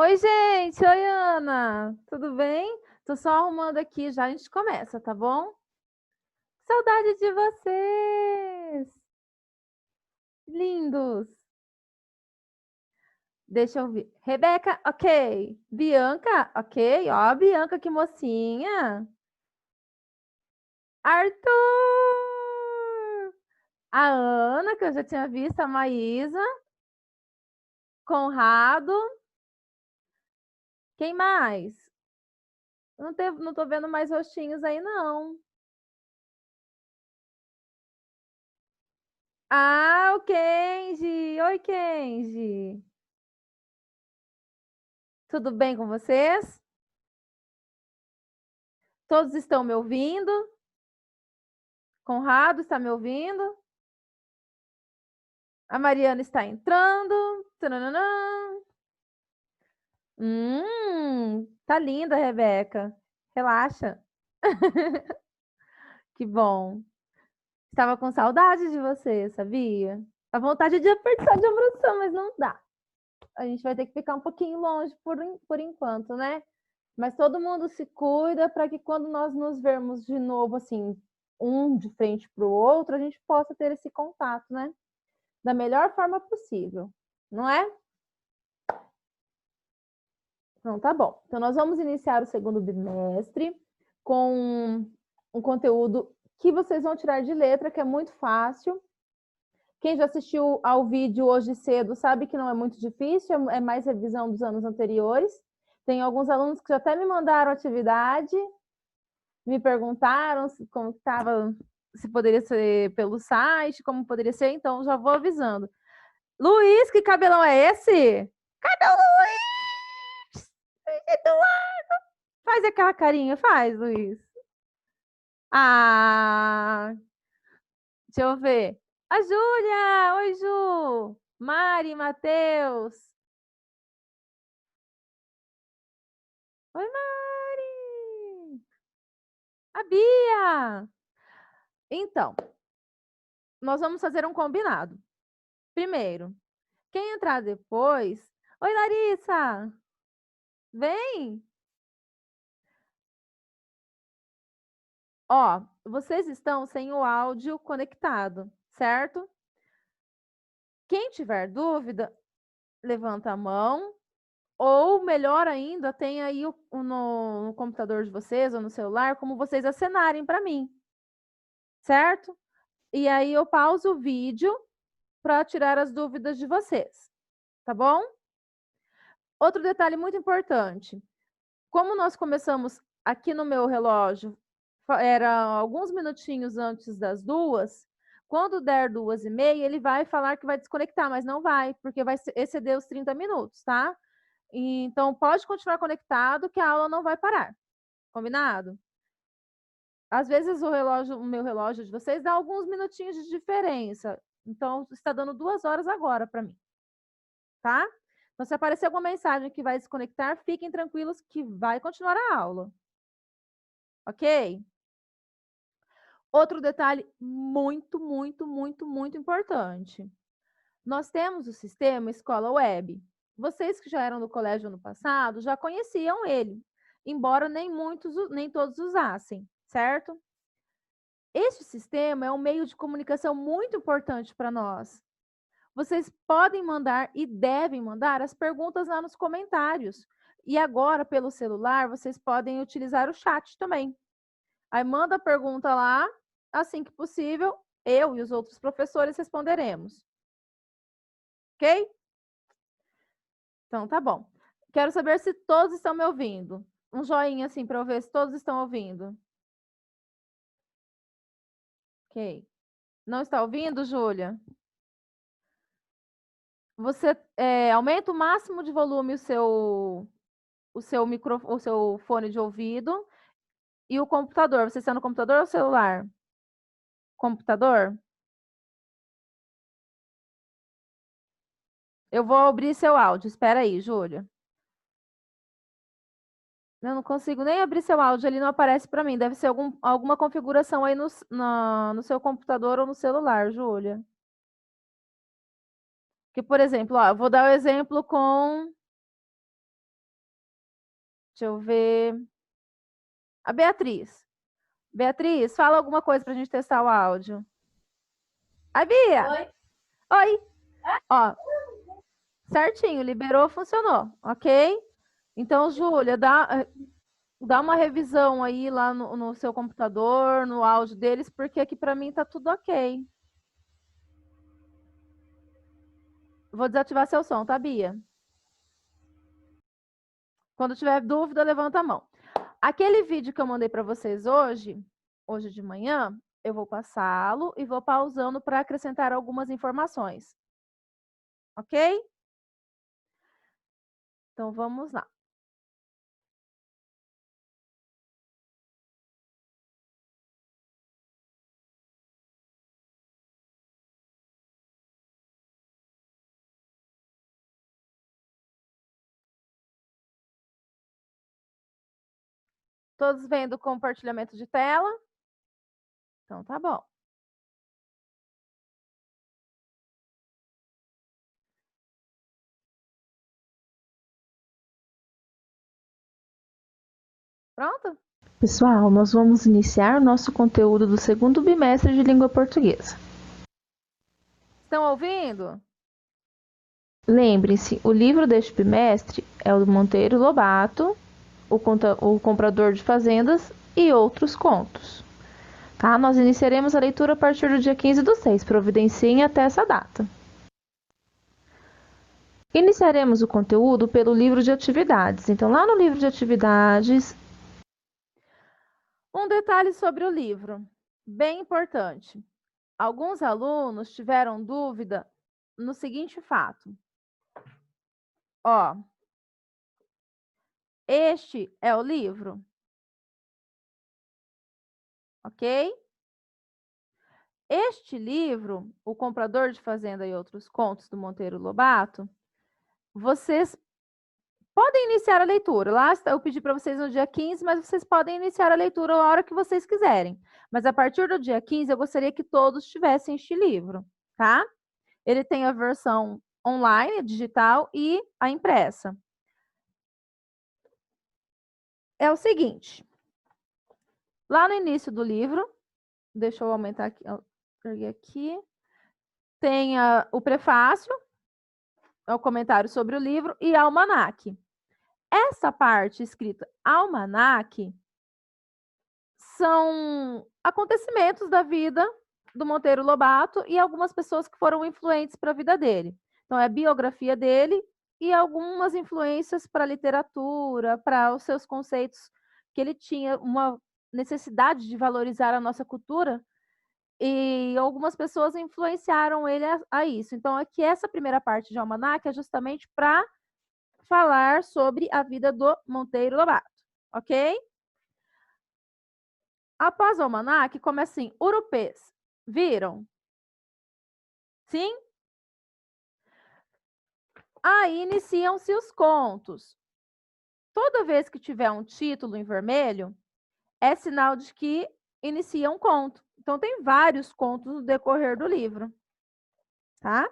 Oi, gente! Oi, Ana! Tudo bem? Tô só arrumando aqui, já a gente começa, tá bom? Saudade de vocês! Lindos! Deixa eu ver. Rebeca, ok. Bianca, ok. Ó, a Bianca, que mocinha. Arthur! A Ana, que eu já tinha visto, a Maísa. Conrado. Quem mais? Não tô vendo mais rostinhos aí, não. Ah, o Kenji! Oi, Kenji! Tudo bem com vocês? Todos estão me ouvindo? Conrado está me ouvindo? A Mariana está entrando. Tananã. Tá linda, Rebeca. Relaxa. Que bom. Estava com saudade de você, sabia? A vontade de apertar de abração, mas não dá. A gente vai ter que ficar um pouquinho longe por enquanto, né? Mas todo mundo se cuida para que quando nós nos vermos de novo, assim, um de frente para o outro, a gente possa ter esse contato, né? Da melhor forma possível, não é? Então, tá bom. Então, nós vamos iniciar o segundo bimestre com um conteúdo que vocês vão tirar de letra, que é muito fácil. Quem já assistiu ao vídeo hoje cedo sabe que não é muito difícil, é mais revisão dos anos anteriores. Tem alguns alunos que já até me mandaram atividade, me perguntaram como estava, se poderia ser pelo site, como poderia ser, então já vou avisando. Luiz, que cabelão é esse? Cadê o Luiz? Eduardo! Faz aquela carinha, faz, Luiz. Ah, deixa eu ver. A Júlia! Oi, Ju! Mari, Matheus. Oi, Mari! A Bia! Então, nós vamos fazer um combinado. Primeiro, quem entrar depois. Oi, Larissa! Vem! Ó, vocês estão sem o áudio conectado, certo? Quem tiver dúvida, levanta a mão, ou melhor ainda, tem aí no computador de vocês ou no celular, como vocês acenarem para mim, certo? E aí eu pauso o vídeo para tirar as dúvidas de vocês, tá bom? Outro detalhe muito importante: como nós começamos aqui no meu relógio, era alguns minutinhos antes das 2, quando der 2h30, ele vai falar que vai desconectar, mas não vai, porque vai exceder os 30 minutos, tá? Então, pode continuar conectado que a aula não vai parar. Combinado? Às vezes o meu relógio de vocês dá alguns minutinhos de diferença. Então, está dando 2 horas agora para mim, tá? Então, se aparecer alguma mensagem que vai desconectar, fiquem tranquilos que vai continuar a aula. Ok? Outro detalhe muito, muito, muito, muito importante. Nós temos o sistema Escola Web. Vocês que já eram do colégio ano passado já conheciam ele, embora nem todos usassem, certo? Este sistema é um meio de comunicação muito importante para nós. Vocês podem mandar e devem mandar as perguntas lá nos comentários. E agora, pelo celular, vocês podem utilizar o chat também. Aí manda a pergunta lá, assim que possível, eu e os outros professores responderemos. Ok? Então, tá bom. Quero saber se todos estão me ouvindo. Um joinha assim para eu ver se todos estão ouvindo. Ok. Não está ouvindo, Júlia? Você aumenta o máximo de volume o seu fone de ouvido e o computador. Você está no computador ou celular? Computador? Eu vou abrir seu áudio. Espera aí, Júlia. Eu não consigo nem abrir seu áudio, ele não aparece para mim. Deve ser alguma configuração aí no seu computador ou no celular, Júlia. Que, por exemplo, ó, eu vou dar o exemplo com Deixa eu ver. A Beatriz. Beatriz, fala alguma coisa pra gente testar o áudio. A Bia! Oi. Oi! Ó, certinho, liberou, funcionou, ok? Então, Júlia, dá uma revisão aí lá no seu computador, no áudio deles, porque aqui para mim tá tudo ok. Vou desativar seu som, tá, Bia? Quando tiver dúvida, levanta a mão. Aquele vídeo que eu mandei para vocês hoje de manhã, eu vou passá-lo e vou pausando para acrescentar algumas informações. Ok? Então, vamos lá. Todos vendo o compartilhamento de tela? Então, tá bom. Pronto? Pessoal, nós vamos iniciar o nosso conteúdo do segundo bimestre de língua portuguesa. Estão ouvindo? Lembrem-se, o livro deste bimestre é o do Monteiro Lobato, o Comprador de Fazendas e outros contos. Tá? Nós iniciaremos a leitura a partir do dia 15/6, providenciem até essa data. Iniciaremos o conteúdo pelo livro de atividades. Então, lá no livro de atividades... Um detalhe sobre o livro, bem importante. Alguns alunos tiveram dúvida no seguinte fato. Ó, este é o livro, ok? Este livro, O Comprador de Fazenda e Outros Contos, do Monteiro Lobato, vocês podem iniciar a leitura. Lá eu pedi para vocês no dia 15, mas vocês podem iniciar a leitura a hora que vocês quiserem. Mas a partir do dia 15, eu gostaria que todos tivessem este livro, tá? Ele tem a versão online, digital e a impressa. É o seguinte. Lá no início do livro, deixa eu aumentar aqui, aqui, tem o prefácio, é o comentário sobre o livro e almanaque. Essa parte escrita almanaque são acontecimentos da vida do Monteiro Lobato e algumas pessoas que foram influentes para a vida dele. Então, é a biografia dele e algumas influências para a literatura, para os seus conceitos, que ele tinha uma necessidade de valorizar a nossa cultura, e algumas pessoas influenciaram ele a isso. Então, aqui essa primeira parte de almanaque é justamente para falar sobre a vida do Monteiro Lobato, ok? Após o almanaque, começa assim, Urupês. Viram? Sim? Aí iniciam-se os contos. Toda vez que tiver um título em vermelho, é sinal de que inicia um conto. Então, tem vários contos no decorrer do livro. Tá?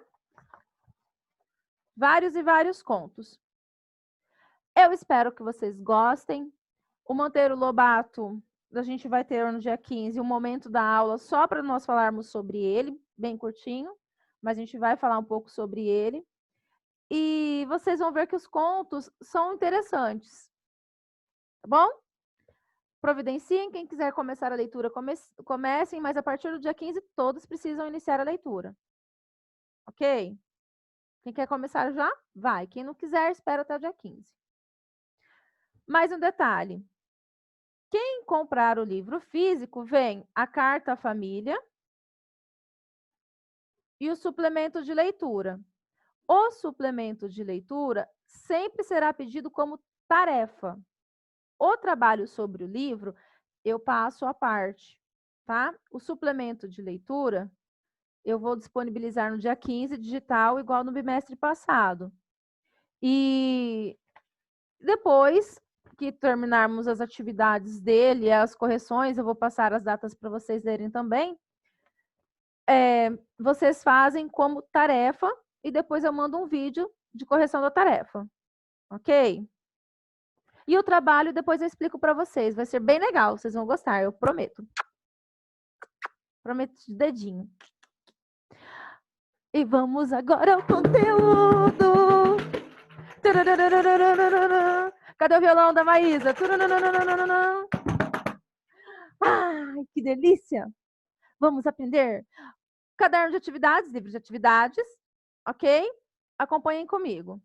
Vários e vários contos. Eu espero que vocês gostem. O Monteiro Lobato, a gente vai ter no dia 15 um momento da aula só para nós falarmos sobre ele, bem curtinho, mas a gente vai falar um pouco sobre ele. E vocês vão ver que os contos são interessantes. Tá bom? Providenciem, quem quiser começar a leitura, comecem, mas a partir do dia 15 todos precisam iniciar a leitura. Ok? Quem quer começar já? Vai. Quem não quiser, espera até o dia 15. Mais um detalhe. Quem comprar o livro físico, vem a carta à família e o suplemento de leitura. O suplemento de leitura sempre será pedido como tarefa. O trabalho sobre o livro, eu passo à parte, tá? O suplemento de leitura, eu vou disponibilizar no dia 15, digital, igual no bimestre passado. E depois que terminarmos as atividades dele, as correções, eu vou passar as datas para vocês lerem também. Vocês fazem como tarefa e depois eu mando um vídeo de correção da tarefa. Ok? E o trabalho depois eu explico para vocês. Vai ser bem legal, vocês vão gostar, eu prometo. Prometo de dedinho. E vamos agora ao conteúdo. Cadê o violão da Maísa? Ai, que delícia! Vamos aprender caderno de atividades, livro de atividades, ok? Acompanhem comigo.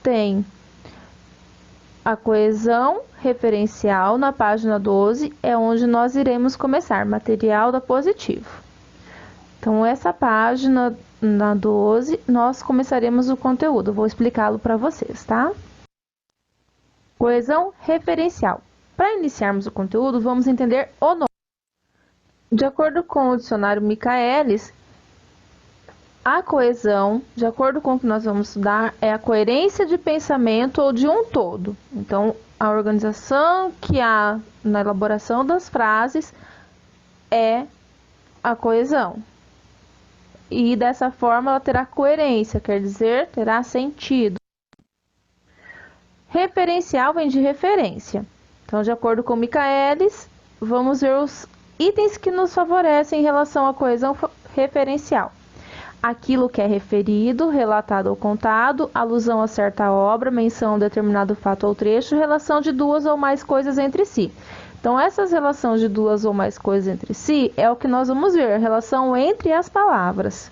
Tem a coesão referencial na página 12, é onde nós iremos começar, material da positivo. Então, essa página, na 12, nós começaremos o conteúdo. Vou explicá-lo para vocês, tá? Coesão referencial. Para iniciarmos o conteúdo, vamos entender o nome. De acordo com o dicionário Michaelis, a coesão, de acordo com o que nós vamos estudar, é a coerência de pensamento ou de um todo. Então, a organização que há na elaboração das frases é a coesão. E dessa forma ela terá coerência, quer dizer, terá sentido. Referencial vem de referência. Então, de acordo com Michaelis, vamos ver os itens que nos favorecem em relação à coesão referencial. Aquilo que é referido, relatado ou contado, alusão a certa obra, menção a um determinado fato ou trecho, relação de duas ou mais coisas entre si. Então, essas relações de duas ou mais coisas entre si é o que nós vamos ver, a relação entre as palavras.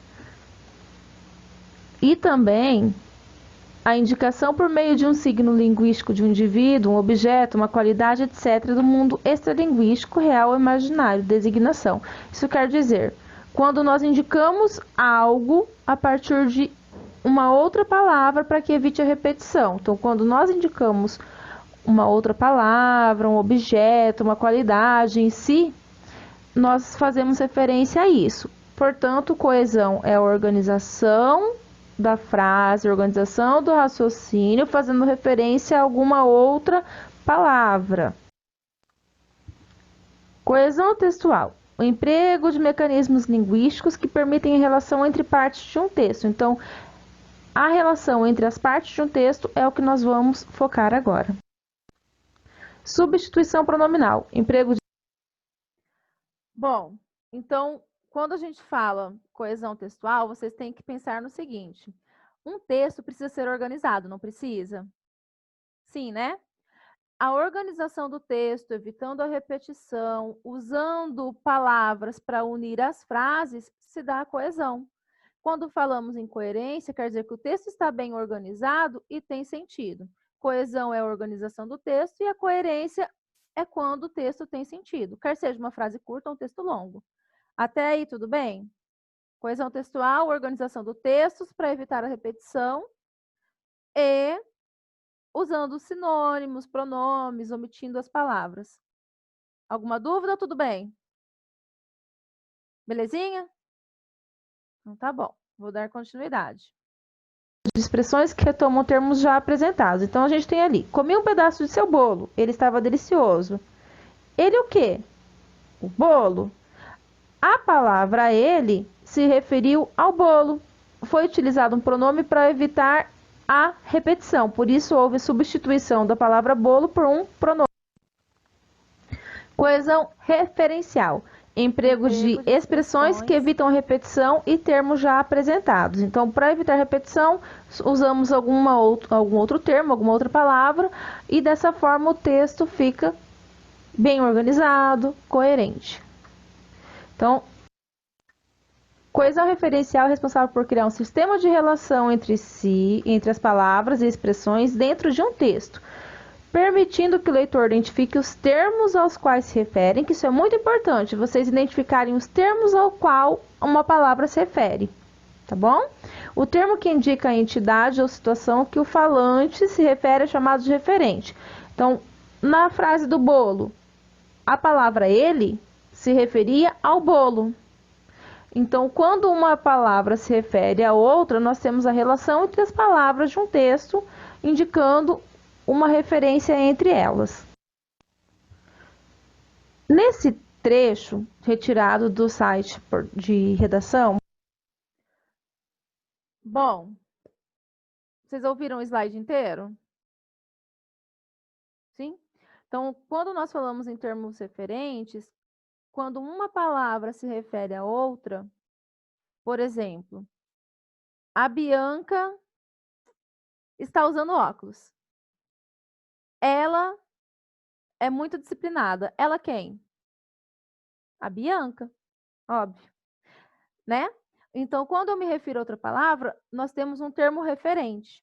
E também a indicação por meio de um signo linguístico de um indivíduo, um objeto, uma qualidade, etc., do mundo extralinguístico, real ou imaginário, designação. Isso quer dizer, quando nós indicamos algo a partir de uma outra palavra para que evite a repetição. Então, quando nós indicamos uma outra palavra, um objeto, uma qualidade em si, nós fazemos referência a isso. Portanto, coesão é a organização da frase, organização do raciocínio, fazendo referência a alguma outra palavra. Coesão textual. O emprego de mecanismos linguísticos que permitem a relação entre partes de um texto. Então, a relação entre as partes de um texto é o que nós vamos focar agora. Substituição pronominal. Emprego de... Bom, então, quando a gente fala coesão textual, vocês têm que pensar no seguinte. Um texto precisa ser organizado, não precisa? Sim, né? A organização do texto, evitando a repetição, usando palavras para unir as frases, se dá a coesão. Quando falamos em coerência, quer dizer que o texto está bem organizado e tem sentido. Coesão é a organização do texto e a coerência é quando o texto tem sentido, quer seja uma frase curta ou um texto longo. Até aí, tudo bem? Coesão textual, organização do texto para evitar a repetição e usando sinônimos, pronomes, omitindo as palavras. Alguma dúvida? Tudo bem? Belezinha? Então tá bom, vou dar continuidade. Expressões que retomam termos já apresentados. Então, a gente tem ali, comi um pedaço de seu bolo, ele estava delicioso. Ele o quê? O bolo. A palavra ele se referiu ao bolo. Foi utilizado um pronome para evitar a repetição, por isso houve substituição da palavra bolo por um pronome. Coesão referencial. Emprego de expressões que evitam a repetição e termos já apresentados. Então, para evitar repetição, usamos algum outro termo, alguma outra palavra, e dessa forma o texto fica bem organizado, coerente. Então, coesão referencial é responsável por criar um sistema de relação entre si, entre as palavras e expressões dentro de um texto, permitindo que o leitor identifique os termos aos quais se referem, que isso é muito importante, vocês identificarem os termos ao qual uma palavra se refere, tá bom? O termo que indica a entidade ou situação que o falante se refere é chamado de referente. Então, na frase do bolo, a palavra ele se referia ao bolo. Então, quando uma palavra se refere a outra, nós temos a relação entre as palavras de um texto, indicando uma referência entre elas. Nesse trecho, retirado do site de redação... Bom, vocês ouviram o slide inteiro? Então, quando nós falamos em termos referentes, quando uma palavra se refere a outra, por exemplo, a Bianca está usando óculos. Ela é muito disciplinada. Ela quem? A Bianca, óbvio, né? Então, quando eu me refiro a outra palavra, nós temos um termo referente,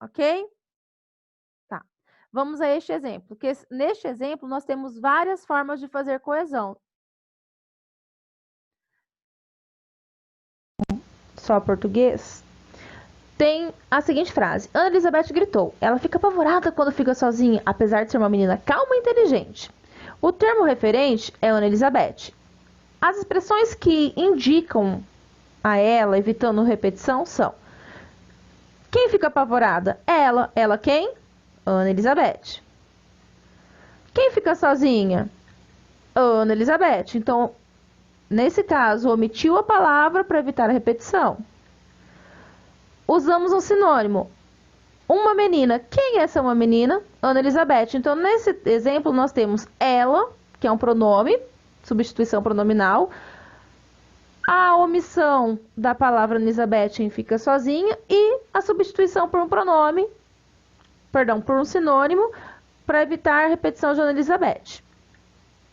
ok? Tá. Vamos a este exemplo, porque neste exemplo nós temos várias formas de fazer coesão. Só português? Tem a seguinte frase: Ana Elizabeth gritou. Ela fica apavorada quando fica sozinha, apesar de ser uma menina calma e inteligente. O termo referente é Ana Elizabeth. As expressões que indicam a ela, evitando repetição, são: quem fica apavorada? Ela. Ela quem? Ana Elizabeth. Quem fica sozinha? Ana Elizabeth. Então, nesse caso, omitiu a palavra para evitar a repetição. Usamos um sinônimo. Uma menina. Quem é essa uma menina? Ana Elizabeth. Então, nesse exemplo, nós temos ela, que é um pronome, substituição pronominal. A omissão da palavra Elizabeth em fica sozinha e a substituição por um pronome, perdão, por um sinônimo, para evitar a repetição de Ana Elizabeth.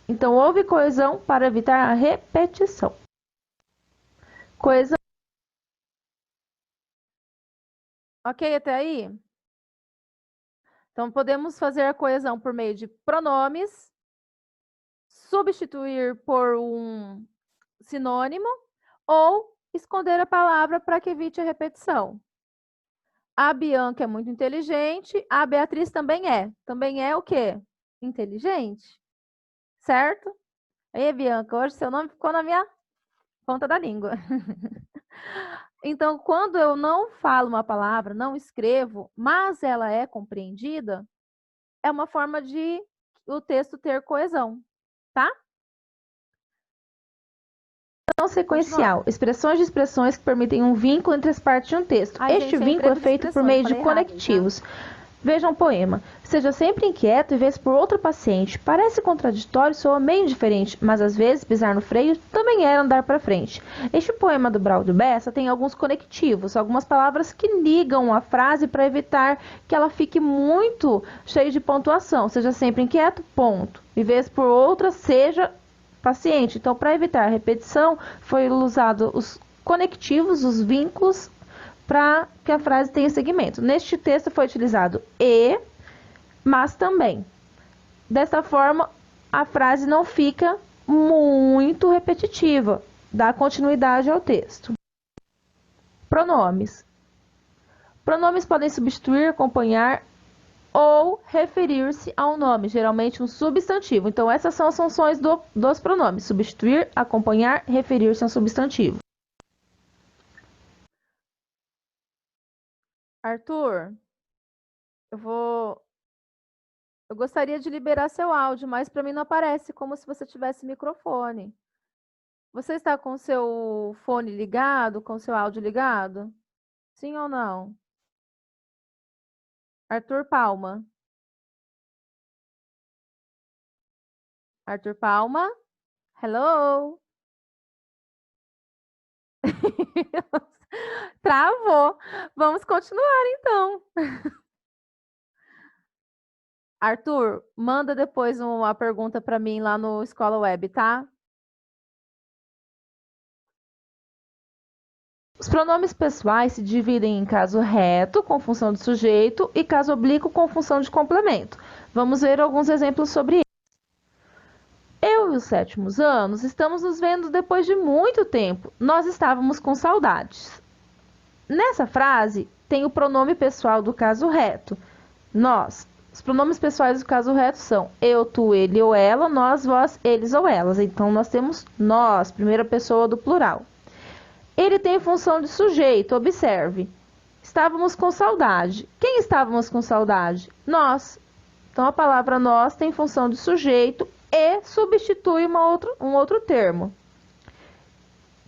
Então, houve coesão para evitar a repetição. Coesão. Ok até aí? Então, podemos fazer a coesão por meio de pronomes, substituir por um sinônimo ou esconder a palavra para que evite a repetição. A Bianca é muito inteligente, a Beatriz também é. Também é o quê? Inteligente. Certo? Aí, Bianca, hoje seu nome ficou na minha ponta da língua. Então, quando eu não falo uma palavra, não escrevo, mas ela é compreendida, é uma forma de o texto ter coesão, tá? Sequencial. Expressões de expressões que permitem um vínculo entre as partes de um texto. Ai, Este gente, é vínculo é emprego de feito por expressões, meio de falei errado, conectivos. Veja um poema. Seja sempre inquieto e vez por outra paciente. Parece contraditório, soa meio indiferente, mas às vezes pisar no freio também é andar para frente. Este poema do Braulio Bessa tem alguns conectivos, algumas palavras que ligam a frase para evitar que ela fique muito cheia de pontuação. Seja sempre inquieto, ponto. E vez por outra, seja paciente. Então, para evitar a repetição, foi usado os conectivos, os vínculos, para que a frase tenha segmento. Neste texto foi utilizado e, mas também. Dessa forma, a frase não fica muito repetitiva, dá continuidade ao texto. Pronomes. Pronomes podem substituir, acompanhar ou referir-se a um nome, geralmente um substantivo. Então, essas são as funções dos pronomes: substituir, acompanhar, referir-se a um substantivo. Arthur, eu gostaria de liberar seu áudio, mas para mim não aparece como se você tivesse microfone. Você está com seu fone ligado, com seu áudio ligado? Sim ou não? Arthur Palma. Arthur Palma? Hello? Travou. Vamos continuar então. Arthur, manda depois uma pergunta para mim lá no Escola Web, tá? Os pronomes pessoais se dividem em caso reto, com função de sujeito, e caso oblíquo, com função de complemento. Vamos ver alguns exemplos sobre isso. Eu e os 7º anos estamos nos vendo depois de muito tempo. Nós estávamos com saudades. Nessa frase, tem o pronome pessoal do caso reto. Nós. Os pronomes pessoais do caso reto são eu, tu, ele ou ela, nós, vós, eles ou elas. Então, nós temos nós, primeira pessoa do plural. Ele tem função de sujeito, observe. Estávamos com saudade. Quem estávamos com saudade? Nós. Então, a palavra nós tem função de sujeito e substitui um outro termo.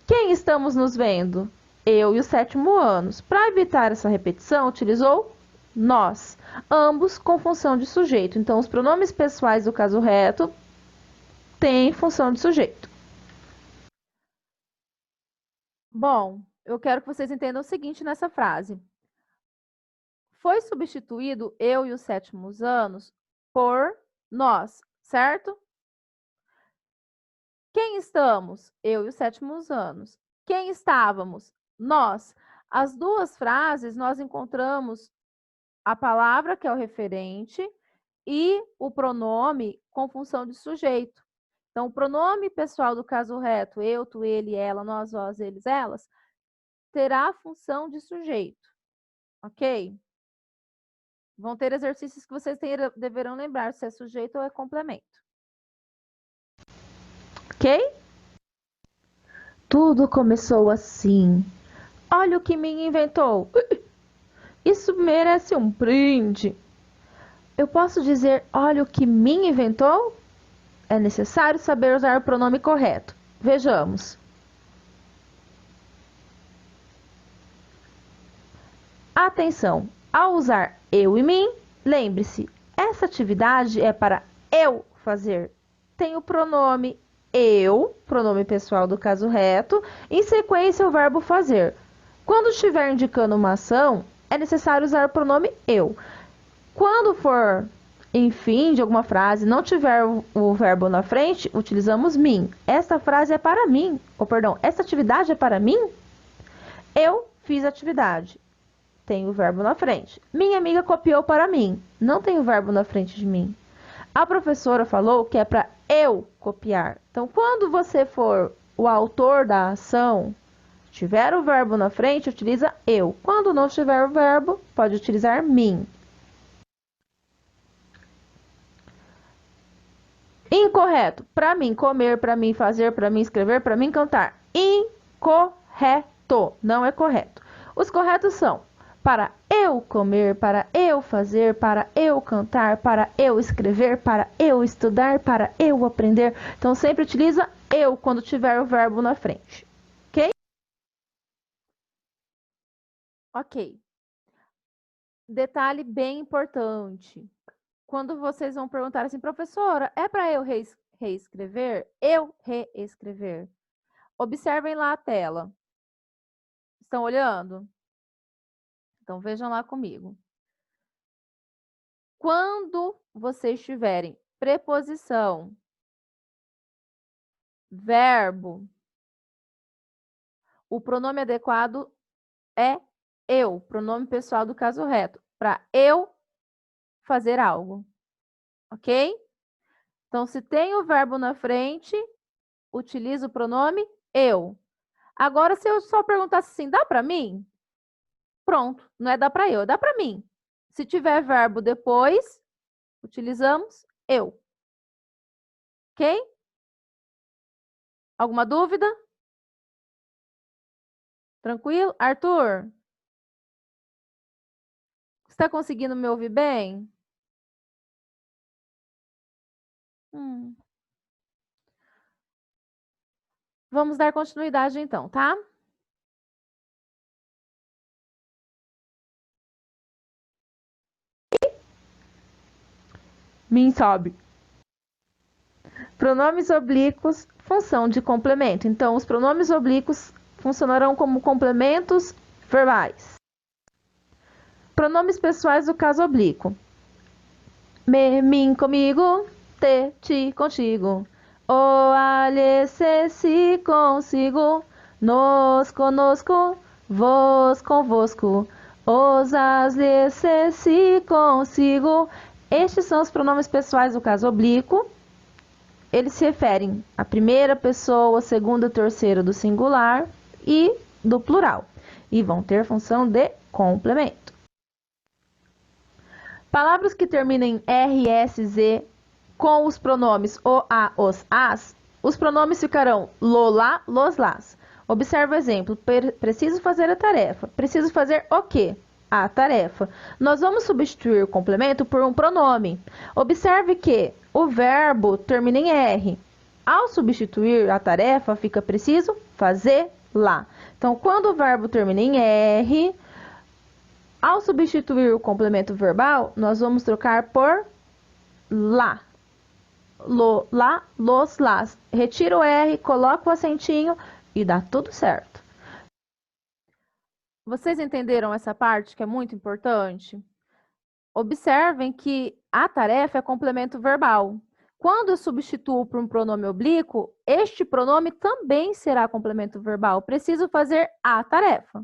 Quem estamos nos vendo? Eu e os 7º anos. Para evitar essa repetição, utilizou nós, ambos com função de sujeito. Então, os pronomes pessoais do caso reto têm função de sujeito. Bom, eu quero que vocês entendam o seguinte nessa frase. Foi substituído eu e os sétimos anos por nós, certo? Quem estamos? Eu e os sétimos anos. Quem estávamos? Nós. As duas frases nós encontramos a palavra, que é o referente, e o pronome com função de sujeito. Então, o pronome pessoal do caso reto, eu, tu, ele, ela, nós, vós, eles, elas, terá a função de sujeito, ok? Vão ter exercícios que vocês deverão lembrar se é sujeito ou é complemento. Ok? Tudo começou assim. Olha o que me inventou. Isso merece um brinde. Eu posso dizer, olha o que me inventou? É necessário saber usar o pronome correto. Vejamos. Atenção! Ao usar eu e mim, lembre-se, essa atividade é para eu fazer. Tem o pronome eu, pronome pessoal do caso reto, em sequência o verbo fazer. Quando estiver indicando uma ação, é necessário usar o pronome eu. Quando for em fim de alguma frase, não tiver o verbo na frente, utilizamos mim. Esta frase é para mim, ou perdão, esta atividade é para mim? Eu fiz a atividade. Tem o verbo na frente. Minha amiga copiou para mim. Não tem o verbo na frente de mim. A professora falou que é para eu copiar. Então, quando você for o autor da ação, tiver o verbo na frente, utiliza eu. Quando não tiver o verbo, pode utilizar mim. Incorreto. Para mim comer, para mim fazer, para mim escrever, para mim cantar. Incorreto. Não é correto. Os corretos são para eu comer, para eu fazer, para eu cantar, para eu escrever, para eu estudar, para eu aprender. Então, sempre utiliza eu quando tiver o verbo na frente. Ok? Ok. Detalhe bem importante. Quando vocês vão perguntar assim, professora, é para eu reescrever? Eu reescrever. Observem lá a tela. Estão olhando? Então, vejam lá comigo. Quando vocês tiverem preposição, verbo, o pronome adequado é eu, pronome pessoal do caso reto, para eu fazer algo, ok? Então, se tem o verbo na frente, utiliza o pronome eu. Agora, se eu só perguntasse assim, dá para mim? Pronto, não é dá para eu, é dá para mim. Se tiver verbo depois, utilizamos eu. Ok? Alguma dúvida? Tranquilo? Arthur? Você está conseguindo me ouvir bem? Vamos dar continuidade então, tá? Mim sabe. Pronomes oblíquos, função de complemento. Então, os pronomes oblíquos funcionarão como complementos verbais. Pronomes pessoais do caso oblíquo. Me, mim, comigo. Te, ti, contigo. O, alhe, se, si, consigo. Nos, conosco. Vos, convosco. Os, as, lhe, se, si, consigo. Estes são os pronomes pessoais do caso oblíquo. Eles se referem à primeira pessoa, segunda, terceira do singular e do plural. E vão ter função de complemento. Palavras que terminam em R, S, Z com os pronomes o, a, os, as, os pronomes ficarão lo, lá, los, las. Observe o exemplo. Preciso fazer a tarefa. Preciso fazer o quê? A tarefa. Nós vamos substituir o complemento por um pronome. Observe que o verbo termina em R. Ao substituir a tarefa, fica preciso fazer lá. Então, quando o verbo termina em R, Ao substituir o complemento verbal, nós vamos trocar por lá. Lá, los, las. Retira o R, coloca o acentinho e dá tudo certo. Vocês entenderam essa parte que é muito importante? Observem que a tarefa é complemento verbal. Quando eu substituo por um pronome oblíquo, este pronome também será complemento verbal. Preciso fazer a tarefa.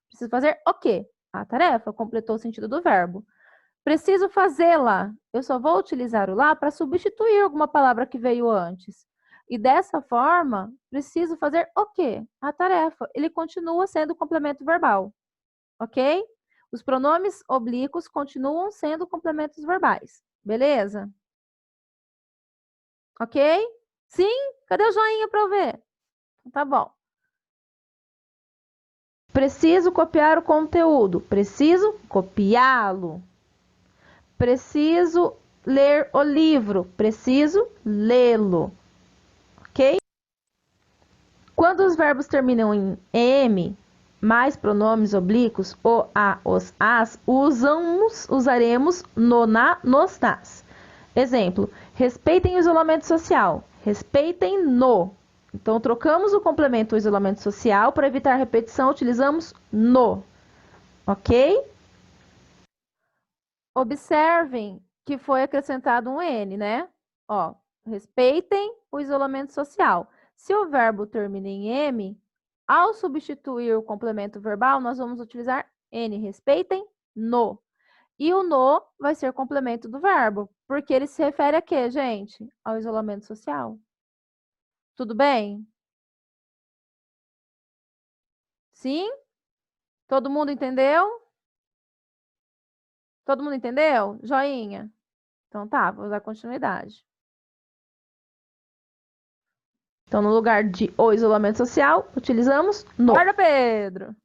Preciso fazer o quê? A tarefa completou o sentido do verbo. Preciso fazê-la. Eu só vou utilizar o lá para substituir alguma palavra que veio antes. E dessa forma, preciso fazer o quê? A tarefa. Ele continua sendo complemento verbal. Ok? Os pronomes oblíquos continuam sendo complementos verbais. Beleza? Ok? Sim? Cadê o joinha para eu ver? Tá bom. Preciso copiar o conteúdo. Preciso copiá-lo. Preciso ler o livro. Preciso lê-lo. Ok? Quando os verbos terminam em M, mais pronomes oblíquos, o, a, os, as, usaremos no, na, nos, nas. Exemplo, respeitem o isolamento social. Respeitem no. Então, trocamos o complemento o isolamento social. Para evitar repetição, utilizamos no. Ok? Observem que foi acrescentado um N, né? Ó, respeitem o isolamento social. Se o verbo termina em M, ao substituir o complemento verbal, nós vamos utilizar N. Respeitem no. E o no vai ser complemento do verbo, porque ele se refere a quê, gente? Ao isolamento social. Tudo bem? Sim? Todo mundo entendeu? Todo mundo entendeu? Joinha. Então tá, vou dar continuidade. Então, no lugar de o isolamento social, utilizamos no. Acorda, Pedro!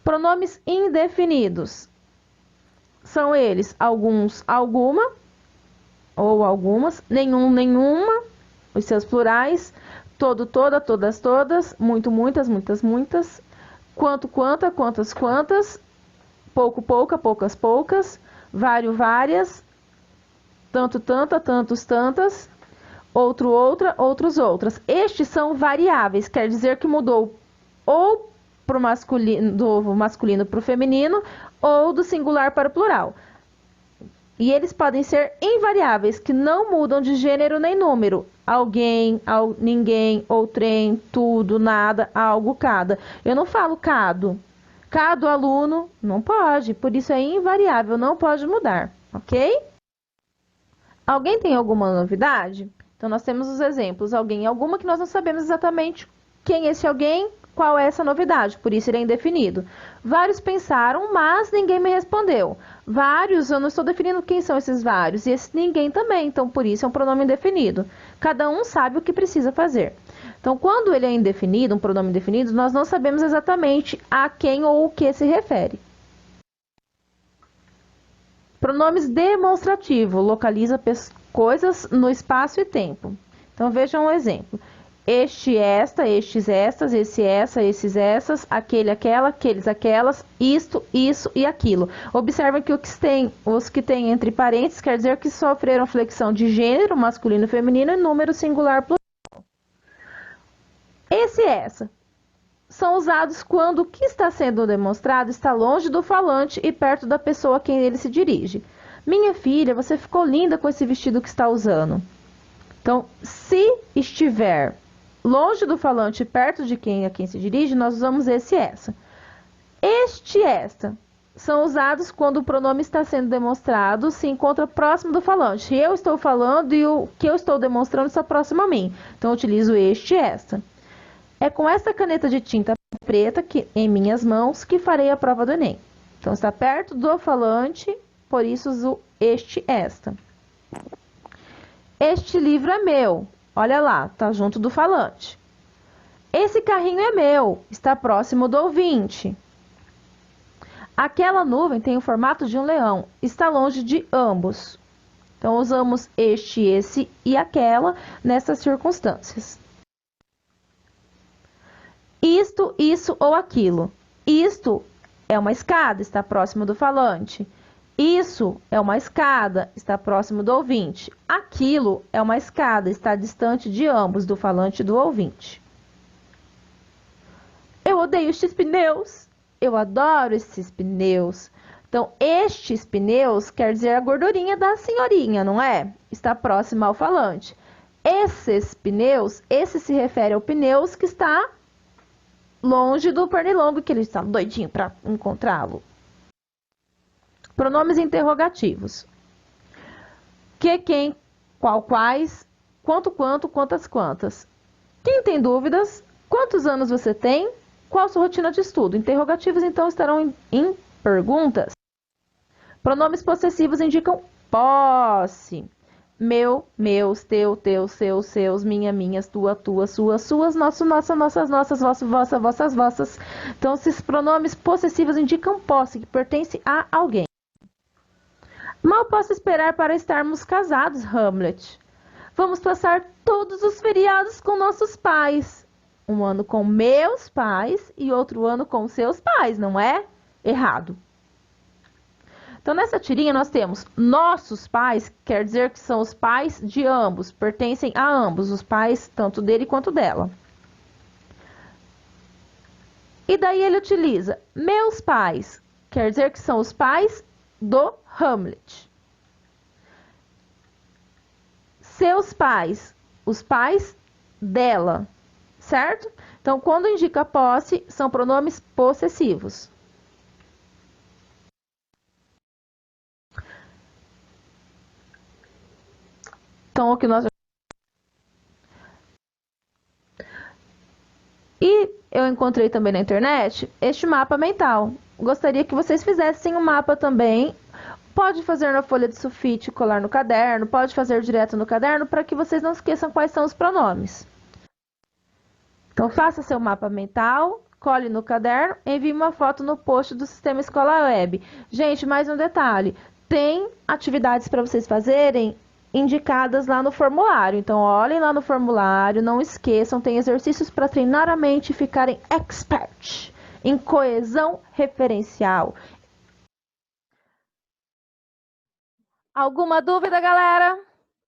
Pronomes indefinidos. São eles alguns, alguma, ou algumas, nenhum, nenhuma, os seus plurais, todo, toda, todas, todas, muito, muitas, muitas, muitas, quanto, quanta, quantas, quantas, pouco, pouca, poucas, poucas, vários, várias, tanto, tanta, tantos, tantas, outro, outra, outros, outras. Estes são variáveis, quer dizer que mudou ou pro masculino, do masculino para o feminino, ou do singular para o plural. E eles podem ser invariáveis, que não mudam de gênero nem número. Alguém, ninguém, outrem, tudo, nada, algo, cada. Eu não falo cado. Cado aluno, não pode. Por isso é invariável, não pode mudar. Ok? Alguém tem alguma novidade? Então, nós temos os exemplos. Alguém, alguma, que nós não sabemos exatamente quem é esse alguém, qual é essa novidade, por isso ele é indefinido. Vários pensaram, mas ninguém me respondeu. Vários, eu não estou definindo quem são esses vários, e esse ninguém também, então por isso é um pronome indefinido. Cada um sabe o que precisa fazer. Então, quando ele é indefinido, um pronome indefinido, nós não sabemos exatamente a quem ou o que se refere. Pronomes demonstrativo, localiza coisas no espaço e tempo. Então, vejam um exemplo. Este, esta, estes, estas, esse, essa, esses, essas, aquele, aquela, aqueles, aquelas, isto, isso e aquilo. Observem que os que têm entre parênteses quer dizer que sofreram flexão de gênero, masculino e feminino, e número singular plural. Esse e essa são usados quando o que está sendo demonstrado está longe do falante e perto da pessoa a quem ele se dirige. Minha filha, você ficou linda com esse vestido que está usando. Então, se estiver longe do falante e perto de quem a quem se dirige, nós usamos esse e essa. Este e esta são usados quando o pronome está sendo demonstrado se encontra próximo do falante. Eu estou falando e o que eu estou demonstrando está próximo a mim. Então, eu utilizo este e esta. É com esta caneta de tinta preta em minhas mãos que farei a prova do Enem. Então, está perto do falante, por isso uso este, esta. Este livro é meu. Olha lá, está junto do falante. Esse carrinho é meu. Está próximo do ouvinte. Aquela nuvem tem o formato de um leão. Está longe de ambos. Então, usamos este, esse e aquela nessas circunstâncias. Isto, isso ou aquilo. Isto é uma escada, está próximo do falante. Isso é uma escada, está próximo do ouvinte. Aquilo é uma escada, está distante de ambos, do falante e do ouvinte. Eu odeio estes pneus. Eu adoro esses pneus. Então, estes pneus quer dizer a gordurinha da senhorinha, não é? Está próxima ao falante. Esses pneus, esse se refere ao pneus que está longe do pernilongo, que ele está doidinho para encontrá-lo. Pronomes interrogativos. Que, quem, qual, quais, quanto, quanto, quantas, quantas. Quem tem dúvidas? Quantos anos você tem? Qual a sua rotina de estudo? Interrogativos, então, estarão em perguntas. Pronomes possessivos indicam posse. Meu, meus, teu, teus, seus, seus, minha, minhas, tua, tuas, suas, suas, nosso, nossa, nossas, nossas, vosso, vossa, vossas, vossas. Então, esses pronomes possessivos indicam posse, que pertence a alguém. Mal posso esperar para estarmos casados, Hamlet. Vamos passar todos os feriados com nossos pais. Um ano com meus pais e outro ano com seus pais, não é? Errado. Então, nessa tirinha nós temos nossos pais, quer dizer que são os pais de ambos, pertencem a ambos, os pais tanto dele quanto dela. E daí ele utiliza meus pais, quer dizer que são os pais do Hamlet. Seus pais, os pais dela, certo? Então, quando indica posse, são pronomes possessivos. Então, o que nós... E eu encontrei também na internet este mapa mental. Gostaria que vocês fizessem um mapa também. Pode fazer na folha de sulfite e colar no caderno, pode fazer direto no caderno, para que vocês não esqueçam quais são os pronomes. Então, faça seu mapa mental, cole no caderno, envie uma foto no post do Sistema Escola Web. Gente, mais um detalhe. Tem atividades para vocês fazerem indicadas lá no formulário. Então, olhem lá no formulário, não esqueçam, tem exercícios para treinar a mente e ficarem expert em coesão referencial. Alguma dúvida, galera?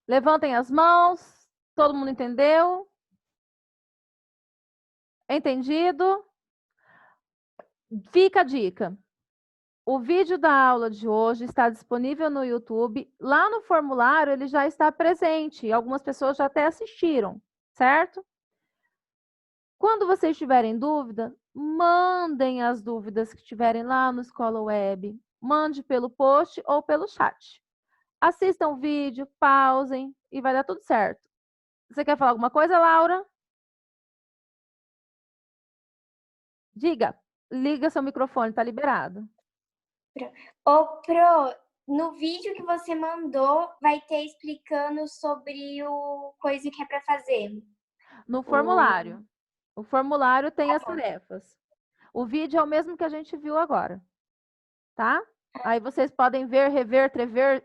Levantem as mãos. Todo mundo entendeu? Entendido? Fica a dica. O vídeo da aula de hoje está disponível no YouTube. Lá no formulário ele já está presente. Algumas pessoas já até assistiram, certo? Quando vocês tiverem dúvida, mandem as dúvidas que tiverem lá no Escola Web. Mande pelo post ou pelo chat. Assistam o vídeo, pausem e vai dar tudo certo. Você quer falar alguma coisa, Laura? Diga. Liga seu microfone, tá liberado. Pro, no vídeo que você mandou, vai ter explicando sobre o coisa que é para fazer. No formulário. O formulário tem as tarefas. O vídeo é o mesmo que a gente viu agora, tá? Aí vocês podem ver, rever, trever,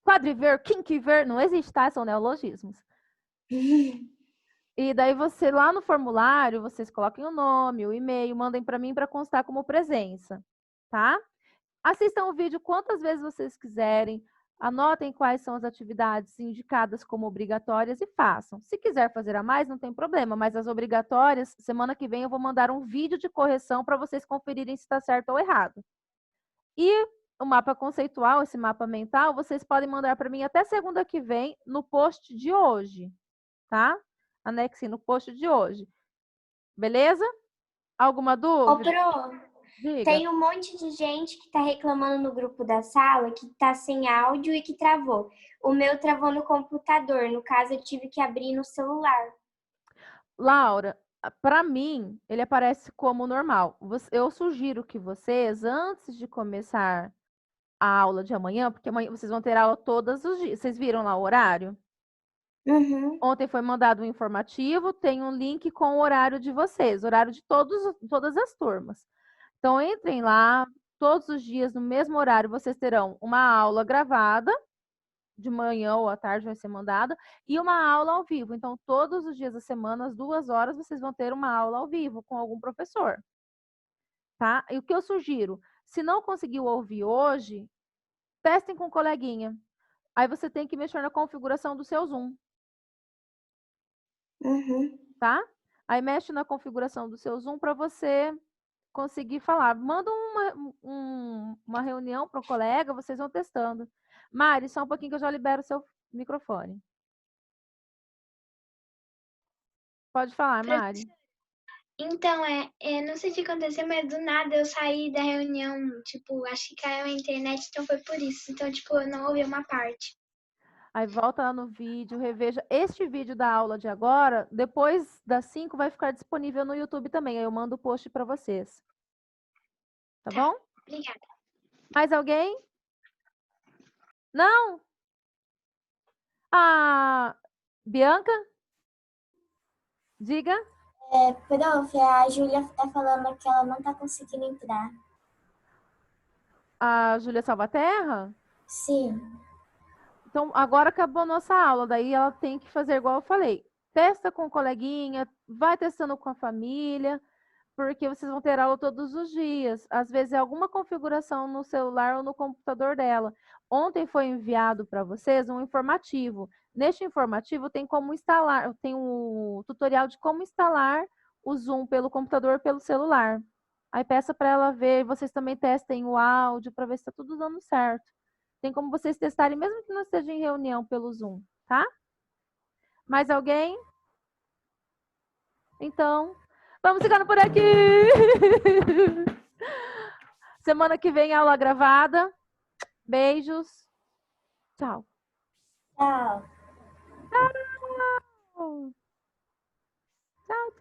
quadriver, quinquiver, não existe, tá? São neologismos. E daí você, lá no formulário, vocês coloquem o nome, o e-mail, mandem para mim para constar como presença, tá? Assistam o vídeo quantas vezes vocês quiserem, anotem quais são as atividades indicadas como obrigatórias e façam. Se quiser fazer a mais, não tem problema, mas as obrigatórias, semana que vem eu vou mandar um vídeo de correção para vocês conferirem se está certo ou errado. E o mapa conceitual, esse mapa mental, vocês podem mandar para mim até segunda que vem no post de hoje, tá? Anexem no post de hoje. Beleza? Alguma dúvida? Diga. Tem um monte de gente que está reclamando no grupo da sala que está sem áudio e que travou. O meu travou no computador, no caso eu tive que abrir no celular. Laura, para mim, ele aparece como normal. Eu sugiro que vocês, antes de começar a aula de amanhã, porque amanhã vocês vão ter aula todos os dias. Vocês viram lá o horário? Uhum. Ontem foi mandado um informativo, tem um link com o horário de vocês, horário de todas as turmas. Então, entrem lá, todos os dias, no mesmo horário, vocês terão uma aula gravada, de manhã ou à tarde vai ser mandada, e uma aula ao vivo. Então, todos os dias da semana, às 2 horas, vocês vão ter uma aula ao vivo com algum professor. Tá? E o que eu sugiro? Se não conseguiu ouvir hoje, testem com o coleguinha. Aí você tem que mexer na configuração do seu Zoom. Tá? Aí mexe na configuração do seu Zoom para você conseguir falar. Manda uma reunião para o colega, vocês vão testando. Mari, só um pouquinho que eu já libero o seu microfone. Pode falar, Mari. Então, não sei o que aconteceu, mas do nada eu saí da reunião, tipo, acho que caiu a internet, então foi por isso. Então, tipo, eu não ouvi uma parte. Aí volta lá no vídeo, reveja. Este vídeo da aula de agora, depois das 5, vai ficar disponível no YouTube também. Aí eu mando o post para vocês. Tá bom? Obrigada. Mais alguém? Não? Bianca? Diga. Prof, a Júlia tá falando que ela não tá conseguindo entrar. A Júlia Salvaterra? Sim. Então, agora acabou a nossa aula, daí ela tem que fazer igual eu falei. Testa com o coleguinha, vai testando com a família, porque vocês vão ter aula todos os dias. Às vezes é alguma configuração no celular ou no computador dela. Ontem foi enviado para vocês um informativo. Neste informativo tem como instalar, tem um tutorial de como instalar o Zoom pelo computador, pelo celular. Aí peça para ela ver, vocês também testem o áudio para ver se está tudo dando certo. Tem como vocês testarem, mesmo que não esteja em reunião pelo Zoom, tá? Mais alguém? Então, vamos ficando por aqui. Semana que vem, aula gravada. Beijos. Tchau. Tchau. Tchau. Tchau.